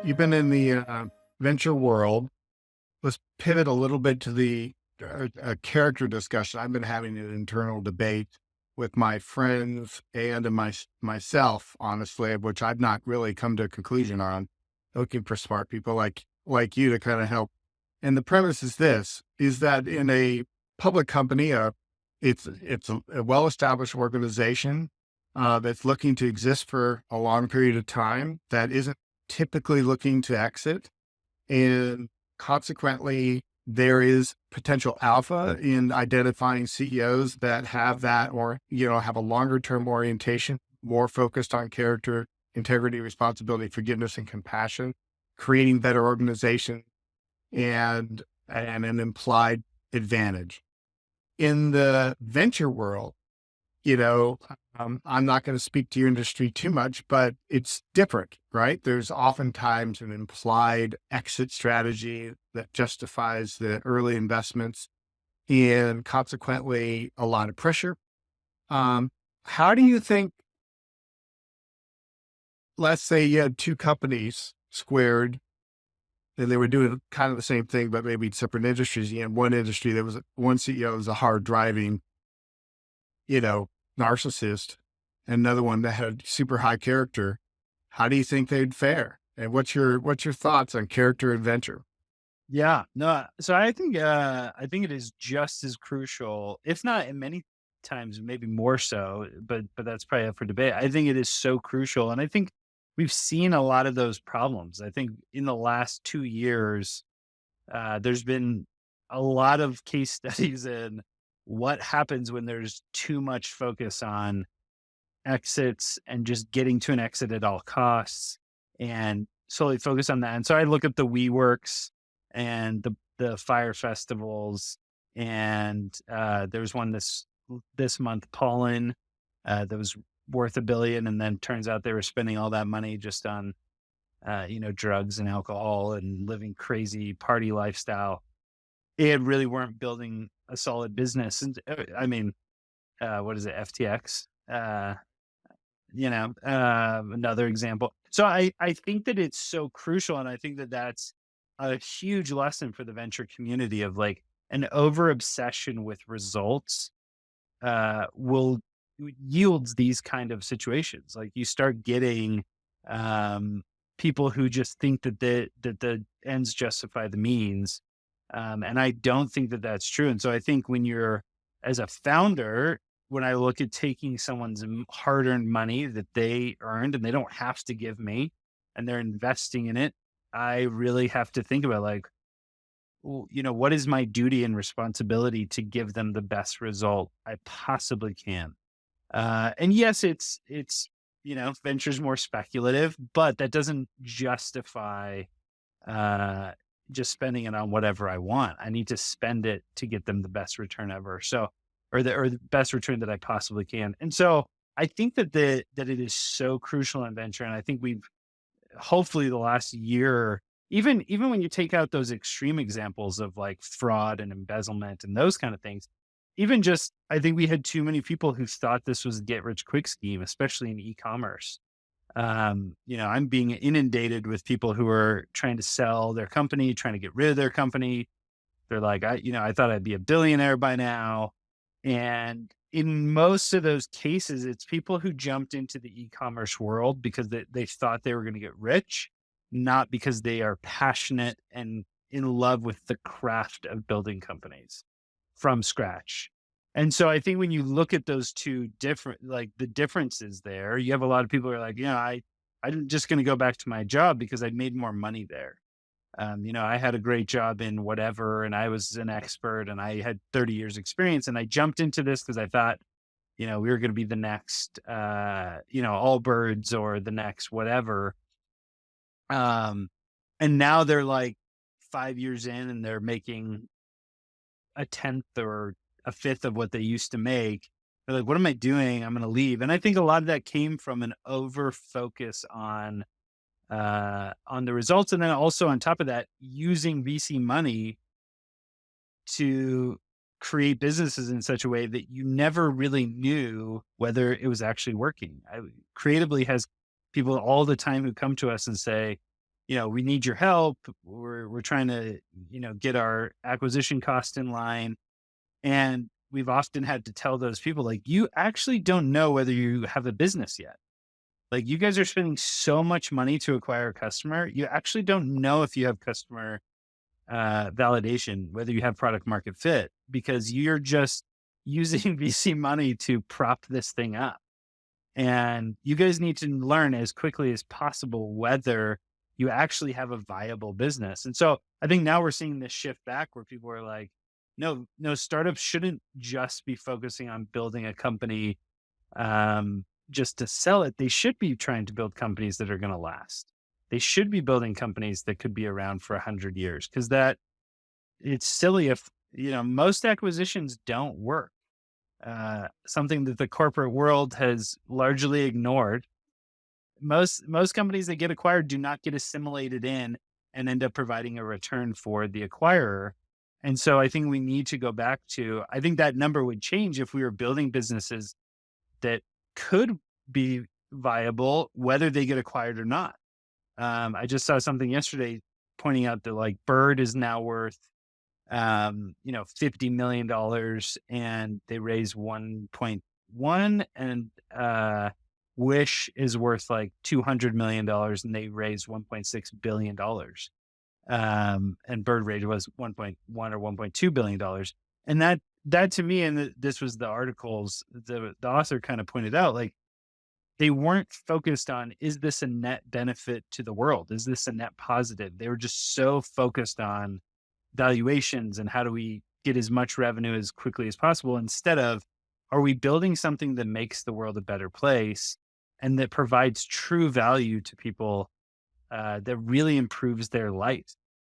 You've been in the venture world. Let's pivot a little bit to the character discussion. I've been having an internal debate with my friends and myself, honestly, of which I've not really come to a conclusion on. Looking for smart people like you to kind of help. And the premise is this: is that in a public company, it's a well established organization that's looking to exist for a long period of time that isn't typically looking to exit. And consequently, there is potential alpha in identifying CEOs that have that, or, have a longer term orientation, more focused on character, integrity, responsibility, forgiveness, and compassion, creating better organization and an implied advantage. In the venture world, you know, I'm not going to speak to your industry too much, but it's different, right? There's oftentimes an implied exit strategy that justifies the early investments and consequently a lot of pressure. How do you think, let's say you had two companies squared and they were doing kind of the same thing, but maybe separate industries. You had one industry, there was one CEO was a hard driving, narcissist, and another one that had super high character. How do you think they'd fare? And what's your thoughts on character and venture? Yeah, no, so I think it is just as crucial, if not in many times, maybe more so, but that's probably up for debate. I think it is so crucial. And I think we've seen a lot of those problems. I think in the last 2 years, there's been a lot of case studies in what happens when there's too much focus on exits and just getting to an exit at all costs and solely focus on that. And so I look at the WeWorks and the fire festivals, and there was one this month, Pollen, that was worth $1 billion, and then turns out they were spending all that money just on drugs and alcohol and living crazy party lifestyle. It really weren't building a solid business. And what is it, FTX? Another example. So I think that it's so crucial. And I think that that's a huge lesson for the venture community of like an over obsession with results, will yields these kind of situations. Like you start getting, people who just think that the ends justify the means. And I don't think that that's true. And so I think when you're, as a founder, when I look at taking someone's hard earned money that they earned and they don't have to give me and they're investing in it, I really have to think about like, what is my duty and responsibility to give them the best result I possibly can? And yes, venture's more speculative, but that doesn't justify, just spending it on whatever I want. I need to spend it to get them the best return ever. So, or the best return that I possibly can. And so I think that it is so crucial in venture. And I think we've hopefully the last year, even when you take out those extreme examples of like fraud and embezzlement and those kind of things, even just I think we had too many people who thought this was a get rich quick scheme, especially in e-commerce. I'm being inundated with people who are trying to sell their company, trying to get rid of their company. They're like, I thought I'd be a billionaire by now. And in most of those cases, it's people who jumped into the e-commerce world because they thought they were going to get rich, not because they are passionate and in love with the craft of building companies from scratch. And so I think when you look at those two different, like the differences there, you have a lot of people who are like, I'm just going to go back to my job because I made more money there. I had a great job in whatever, and I was an expert and I had 30 years experience, and I jumped into this because I thought, we were going to be the next, Allbirds or the next whatever. And now they're like 5 years in and they're making a tenth or a fifth of what they used to make. They're like, what am I doing? I'm going to leave. And I think a lot of that came from an over focus on the results. And then also on top of that, using VC money to create businesses in such a way that you never really knew whether it was actually working. Creatively has people all the time who come to us and say, we need your help. We're trying to, get our acquisition cost in line. And we've often had to tell those people, like, you actually don't know whether you have a business yet. Like, you guys are spending so much money to acquire a customer. You actually don't know if you have customer validation, whether you have product market fit, because you're just using VC money to prop this thing up. And you guys need to learn as quickly as possible whether you actually have a viable business. And so I think now we're seeing this shift back where people are like, no, no, startups shouldn't just be focusing on building a company just to sell it. They should be trying to build companies that are going to last. They should be building companies that could be around for 100 years, because that it's silly if, most acquisitions don't work. Something that the corporate world has largely ignored. Most companies that get acquired do not get assimilated in and end up providing a return for the acquirer. And so I think we need to go back to, I think that number would change if we were building businesses that could be viable, whether they get acquired or not. I just saw something yesterday pointing out that like Bird is now worth $50 million, and they raised 1.1, and Wish is worth like $200 million, and they raised $1.6 billion. And Bird rated was 1.1 or $1.2 billion. And that to me, and this was the articles, the author kind of pointed out, like, they weren't focused on, is this a net benefit to the world? Is this a net positive? They were just so focused on valuations and how do we get as much revenue as quickly as possible, instead of, are we building something that makes the world a better place and that provides true value to people, that really improves their life?